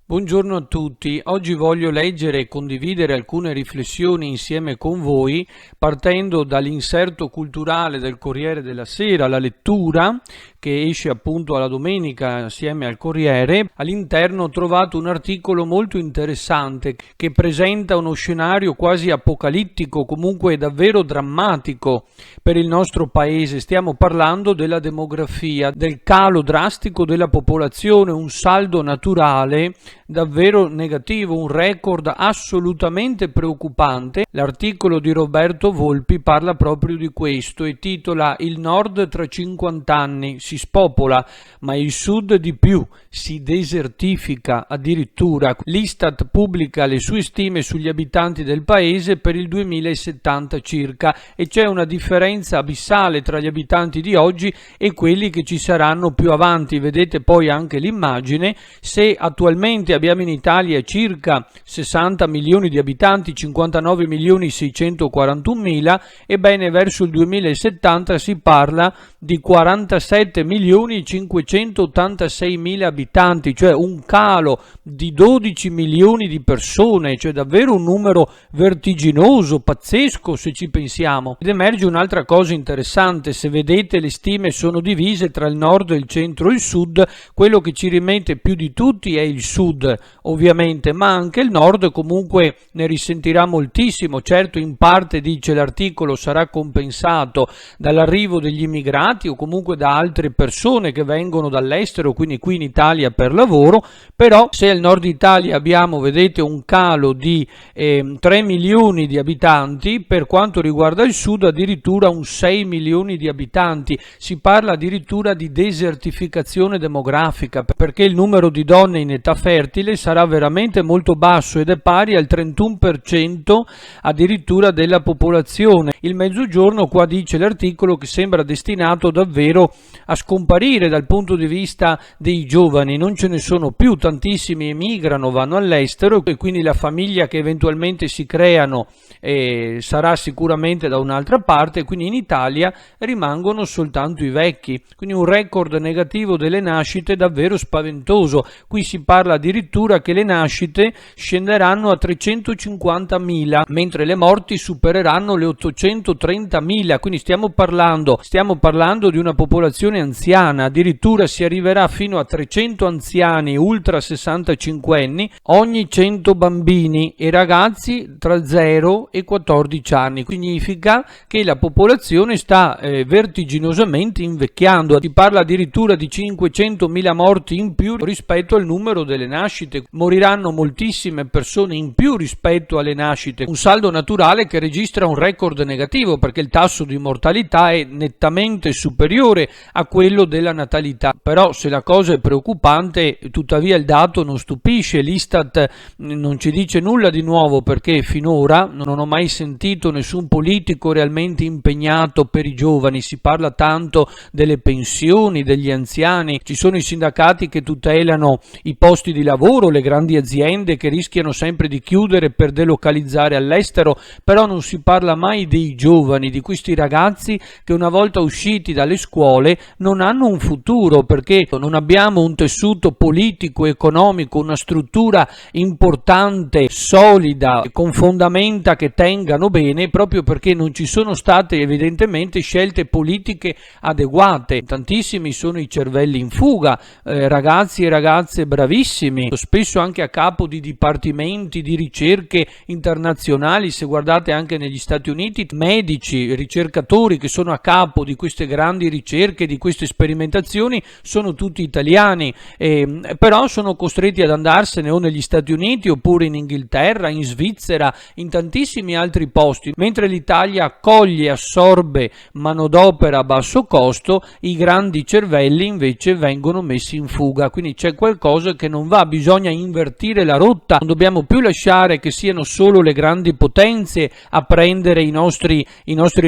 Buongiorno a tutti, oggi voglio leggere e condividere alcune riflessioni insieme con voi partendo dall'inserto culturale del Corriere della Sera, la lettura che esce appunto alla domenica assieme al Corriere. All'interno ho trovato un articolo molto interessante che presenta uno scenario quasi apocalittico, comunque davvero drammatico per il nostro paese. Stiamo parlando della demografia, del calo drastico della popolazione, un saldo naturale davvero negativo, un record assolutamente preoccupante. L'articolo di Roberto Volpi parla proprio di questo e titola "Il Nord tra 50 anni si spopola, ma il Sud di più, si desertifica addirittura". L'Istat pubblica le sue stime sugli abitanti del paese per il 2070 circa e c'è una differenza abissale tra gli abitanti di oggi e quelli che ci saranno più avanti. Vedete poi anche l'immagine. Se attualmente abbiamo in Italia circa 60 milioni di abitanti, 59 milioni 641 mila, ebbene verso il 2070 si parla di 47 milioni 586 mila abitanti, cioè un calo di 12 milioni di persone, cioè davvero un numero vertiginoso, pazzesco se ci pensiamo. Ed emerge un'altra cosa interessante: se vedete le stime sono divise tra il nord, il centro e il sud. Quello che ci rimette più di tutti è il sud, ovviamente, ma anche il nord comunque ne risentirà moltissimo. Certo, in parte, dice l'articolo, sarà compensato dall'arrivo degli immigrati o comunque da altre persone che vengono dall'estero, quindi qui in Italia per lavoro. Però se al nord Italia abbiamo, vedete, un calo di 3 milioni di abitanti, per quanto riguarda il sud addirittura un 6 milioni di abitanti. Si parla addirittura di desertificazione demografica, perché il numero di donne in età fertile sarà veramente molto basso ed è pari al 31% addirittura della popolazione. Il mezzogiorno, qua dice l'articolo, che sembra destinato davvero a scomparire dal punto di vista dei giovani. Non ce ne sono più, tantissimi emigrano, vanno all'estero e quindi la famiglia che eventualmente si creano sarà sicuramente da un'altra parte, quindi in Italia rimangono soltanto i vecchi. Quindi un record negativo delle nascite davvero spaventoso. Qui si parla addirittura che le nascite scenderanno a 350.000, mentre le morti supereranno le 830.000, quindi stiamo parlando di una popolazione anziana. Addirittura si arriverà fino a 300 anziani ultra 65 anni ogni 100 bambini e ragazzi tra 0 e 14 anni. Significa che la popolazione sta vertiginosamente invecchiando. Si parla addirittura di 500.000 morti in più rispetto al numero delle nascite. Moriranno moltissime persone in più rispetto alle nascite. Un saldo naturale che registra un record negativo, perché il tasso di mortalità è nettamente superiore a quello della natalità. Però se la cosa è preoccupante, tuttavia il dato non stupisce. L'Istat non ci dice nulla di nuovo, perché finora non ho mai sentito nessun politico realmente impegnato per i giovani. Si parla tanto delle pensioni, degli anziani, ci sono i sindacati che tutelano i posti di lavoro, le grandi aziende che rischiano sempre di chiudere per delocalizzare all'estero, però non si parla mai dei giovani, di questi ragazzi che una volta usciti dalle scuole non hanno un futuro, perché non abbiamo un tessuto politico, economico, una struttura importante, solida, con fondamenta che tengano bene, proprio perché non ci sono state evidentemente scelte politiche adeguate. Tantissimi sono i cervelli in fuga, ragazzi e ragazze bravissimi, spesso anche a capo di dipartimenti di ricerche internazionali. Se guardate anche negli Stati Uniti, medici, ricercatori che sono a capo di queste grandi ricerche, di queste sperimentazioni, sono tutti italiani, però sono costretti ad andarsene o negli Stati Uniti oppure in Inghilterra, in Svizzera, in tantissimi altri posti. Mentre l'Italia accoglie e assorbe manodopera a basso costo, i grandi cervelli invece vengono messi in fuga. Quindi c'è qualcosa che non va, bisogna invertire la rotta. Non dobbiamo più lasciare che siano solo le grandi potenze a prendere i nostri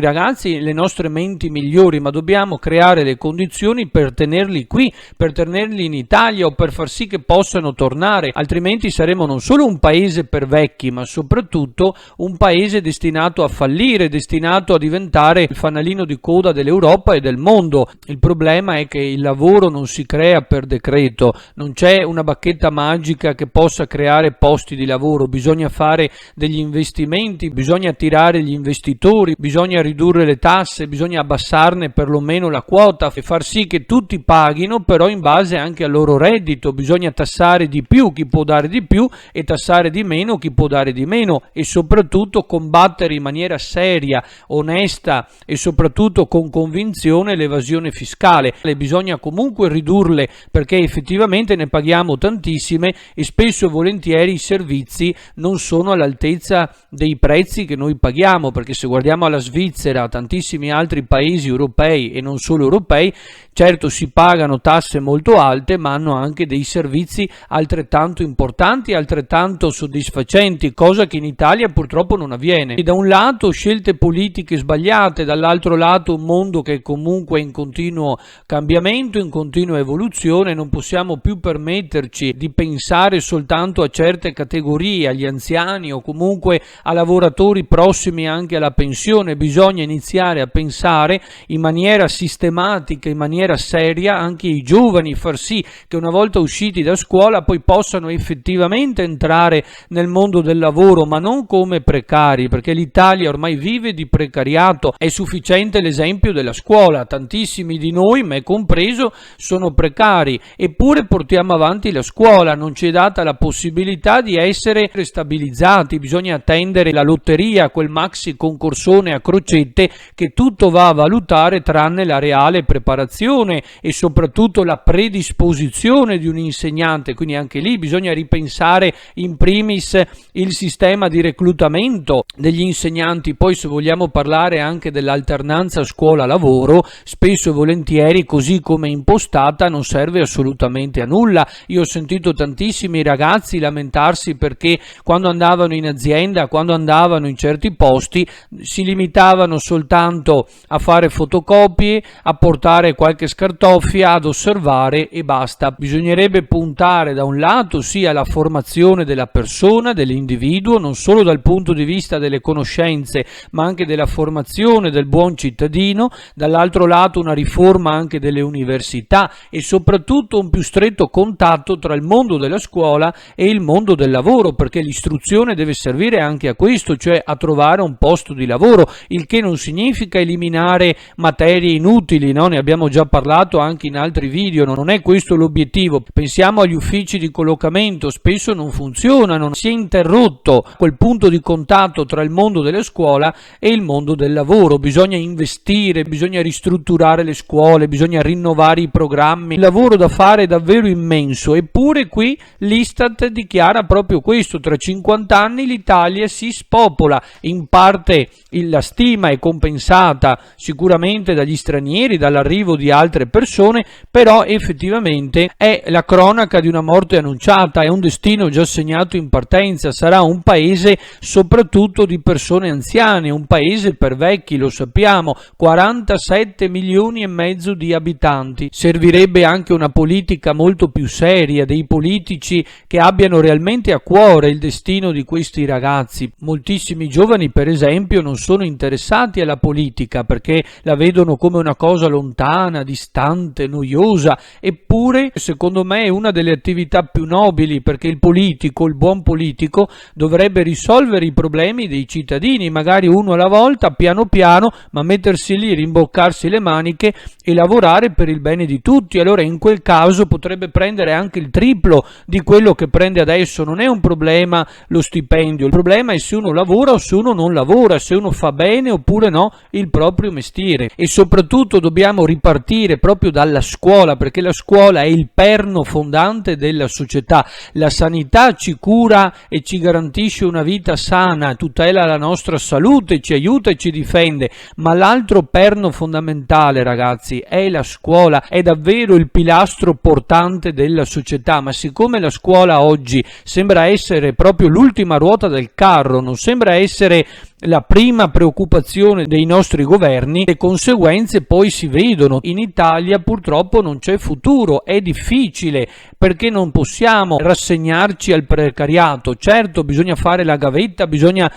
ragazzi, le nostre menti migliori, ma dobbiamo creare le condizioni condizioni per tenerli qui, per tenerli in Italia o per far sì che possano tornare, altrimenti saremo non solo un paese per vecchi, ma soprattutto un paese destinato a fallire, destinato a diventare il fanalino di coda dell'Europa e del mondo. Il problema è che il lavoro non si crea per decreto, non c'è una bacchetta magica che possa creare posti di lavoro, bisogna fare degli investimenti, bisogna attirare gli investitori, bisogna ridurre le tasse, bisogna abbassarne perlomeno la quota e far sì che tutti paghino, però in base anche al loro reddito. Bisogna tassare di più chi può dare di più e tassare di meno chi può dare di meno, e soprattutto combattere in maniera seria, onesta e soprattutto con convinzione l'evasione fiscale. Bisogna comunque ridurle, perché effettivamente ne paghiamo tantissime e spesso e volentieri i servizi non sono all'altezza dei prezzi che noi paghiamo, perché se guardiamo alla Svizzera, a tantissimi altri paesi europei e non solo europei, certo si pagano tasse molto alte, ma hanno anche dei servizi altrettanto importanti e altrettanto soddisfacenti, cosa che in Italia purtroppo non avviene. E da un lato scelte politiche sbagliate, dall'altro lato un mondo che è comunque in continuo cambiamento, in continua evoluzione. Non possiamo più permetterci di pensare soltanto a certe categorie, agli anziani o comunque a lavoratori prossimi anche alla pensione. Bisogna iniziare a pensare in maniera sistematica, in maniera seria anche ai giovani, far sì che una volta usciti da scuola poi possano effettivamente entrare nel mondo del lavoro, ma non come precari, perché l'Italia ormai vive di precariato. È sufficiente l'esempio della scuola, tantissimi di noi, me compreso, sono precari, eppure portiamo avanti la scuola, non ci è data la possibilità di essere stabilizzati. Bisogna attendere la lotteria, quel maxi concorsone a crocette che tutto va a valutare tranne la reale preparazione e soprattutto la predisposizione di un insegnante. Quindi anche lì bisogna ripensare in primis il sistema di reclutamento degli insegnanti. Poi, se vogliamo parlare anche dell'alternanza scuola-lavoro, spesso e volentieri così come impostata non serve assolutamente a nulla. Io ho sentito tantissimi ragazzi lamentarsi perché quando andavano in azienda, quando andavano in certi posti, si limitavano soltanto a fare fotocopie, a portare qualche scartoffia, ad osservare e basta. Bisognerebbe puntare da un lato sia alla formazione della persona, dell'individuo, non solo dal punto di vista delle conoscenze, ma anche della formazione del buon cittadino, dall'altro lato una riforma anche delle università e soprattutto un più stretto contatto tra il mondo della scuola e il mondo del lavoro, perché l'istruzione deve servire anche a questo, cioè a trovare un posto di lavoro, il che non significa eliminare materie inutili, no? Ne abbiamo già parlato anche in altri video, non è questo l'obiettivo. Pensiamo agli uffici di collocamento, spesso non funzionano, si è interrotto quel punto di contatto tra il mondo della scuola e il mondo del lavoro. Bisogna investire, bisogna ristrutturare le scuole, bisogna rinnovare i programmi. Il lavoro da fare è davvero immenso, eppure qui l'Istat dichiara proprio questo: tra 50 anni l'Italia si spopola. In parte la stima è compensata sicuramente dagli stranieri, dall'arrivo di altre persone, però effettivamente è la cronaca di una morte annunciata, è un destino già segnato in partenza. Sarà un paese soprattutto di persone anziane, un paese per vecchi, lo sappiamo, 47 milioni e mezzo di abitanti. Servirebbe anche una politica molto più seria, dei politici che abbiano realmente a cuore il destino di questi ragazzi. Moltissimi giovani, per esempio, non sono interessati alla politica perché la vedono come una cosa lontana, distante, noiosa, eppure secondo me è una delle attività più nobili, perché il politico, il buon politico, dovrebbe risolvere i problemi dei cittadini, magari uno alla volta, piano piano, ma mettersi lì, rimboccarsi le maniche e lavorare per il bene di tutti. Allora in quel caso potrebbe prendere anche il triplo di quello che prende adesso. Non è un problema lo stipendio, il problema è se uno lavora o se uno non lavora, se uno fa bene oppure no il proprio mestiere. E soprattutto dobbiamo ripartire proprio dalla scuola, perché la scuola è il perno fondante della società. La sanità ci cura e ci garantisce una vita sana, tutela la nostra salute, ci aiuta e ci difende, ma l'altro perno fondamentale, ragazzi, è la scuola. È davvero il pilastro portante della società. Ma siccome la scuola oggi sembra essere proprio l'ultima ruota del carro, non sembra essere la prima preoccupazione dei nostri governi, le conseguenze poi si vedono. In Italia purtroppo non c'è futuro, è difficile, perché non possiamo rassegnarci al precariato. Certo, bisogna fare la gavetta, bisogna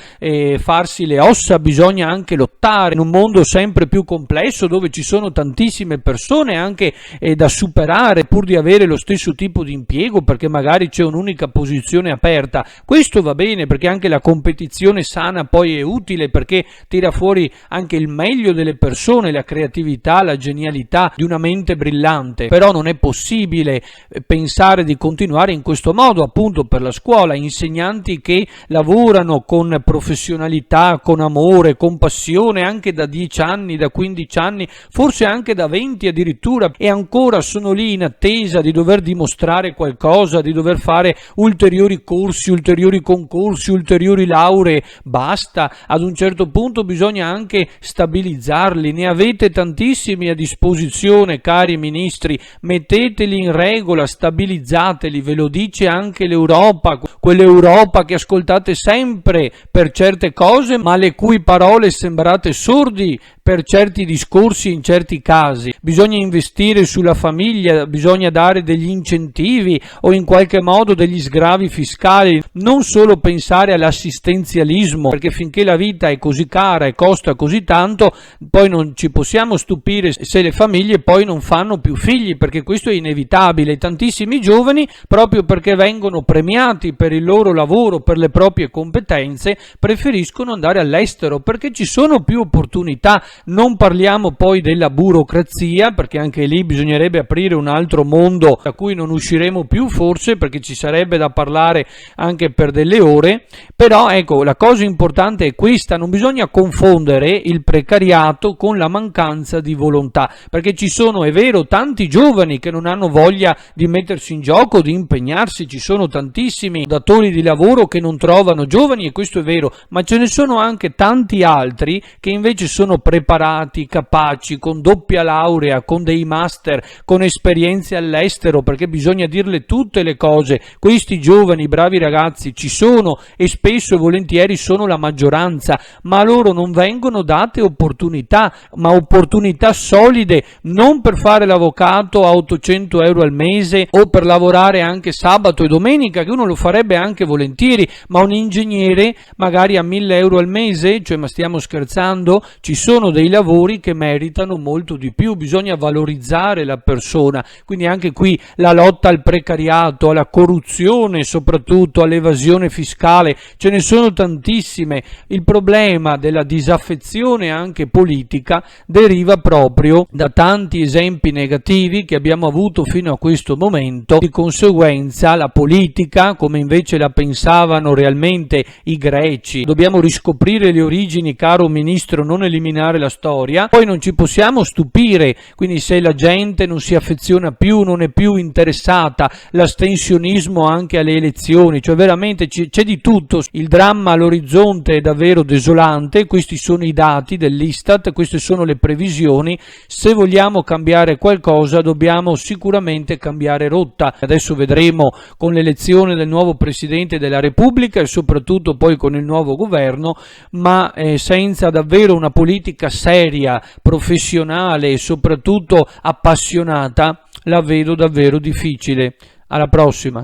farsi le ossa, bisogna anche lottare in un mondo sempre più complesso, dove ci sono tantissime persone anche da superare pur di avere lo stesso tipo di impiego, perché magari c'è un'unica posizione aperta. Questo va bene, perché anche la competizione sana poi è utile, perché tira fuori anche il meglio delle persone, la creatività, la genialità di una mente brillante. Però non è possibile pensare di continuare in questo modo, appunto per la scuola, insegnanti che lavorano con professionalità, con amore, con passione, anche da 10 anni, da 15 anni, forse anche da 20 addirittura, e ancora sono lì in attesa di dover dimostrare qualcosa, di dover fare ulteriori corsi, ulteriori concorsi, ulteriori lauree. Basta, ad un certo punto bisogna anche stabilizzarli. Ne avete tantissimi a disposizione, cari ministri, metteteli in regola, stabilizzateli, ve lo dice anche l'Europa, quell'Europa che ascoltate sempre per certe cose, ma alle cui parole sembrate sordi per certi discorsi in certi casi. Bisogna investire sulla famiglia, bisogna dare degli incentivi o in qualche modo degli sgravi fiscali, non solo pensare all'assistenzialismo, perché finché la vita è così cara e costa così tanto, poi non ci possiamo stupire se le famiglie poi non fanno più figli, perché questo è inevitabile. Tantissimi giovani, proprio perché vengono premiati per il loro lavoro, per le proprie competenze, preferiscono andare all'estero, perché ci sono più opportunità. Non parliamo poi della burocrazia, perché anche lì bisognerebbe aprire un altro mondo da cui non usciremo più forse, perché ci sarebbe da parlare anche per delle ore. Però ecco, la cosa importante è questa: non bisogna confondere il precariato con la mancanza di volontà, perché ci sono, è vero, tanti giovani che non hanno voglia di mettersi in gioco, di impegnarsi, ci sono tantissimi datori di lavoro che non trovano giovani, e questo è vero, ma ce ne sono anche tanti altri che invece sono preparati, capaci, con doppia laurea, con dei master, con esperienze all'estero, perché bisogna dirle tutte le cose. Questi giovani, bravi ragazzi ci sono, e spesso e volentieri sono la maggioranza, ma a loro non vengono date opportunità, ma opportunità solide, non per fare l'avvocato a 800 euro al mese o per lavorare anche sabato e domenica, che uno lo farebbe anche volentieri, ma un ingegnere magari a 1000 euro al mese, cioè, ma stiamo scherzando? Ci sono dei lavori che meritano molto di più, bisogna valorizzare la persona. Quindi anche qui la lotta al precariato, alla corruzione, soprattutto all'evasione fiscale, ce ne sono tantissime. Il problema della disaffezione anche politica deriva proprio da tanti esempi negativi che abbiamo avuto fino a questo momento. Di conseguenza la politica, come invece la pensavano realmente i greci, dobbiamo riscoprire le origini, caro ministro, non eliminare la storia. Poi non ci possiamo stupire, quindi se la gente non si affeziona più, non è più interessata, l'astensionismo anche alle elezioni, cioè veramente c'è di tutto. Il dramma all'orizzonte è davvero desolante, questi sono i dati dell'Istat, queste sono le previsioni. Se vogliamo cambiare qualcosa dobbiamo sicuramente cambiare rotta. Adesso vedremo con l'elezione del nuovo Presidente della Repubblica e soprattutto poi con il nuovo governo, ma senza davvero una politica seria, professionale e soprattutto appassionata, la vedo davvero difficile. Alla prossima.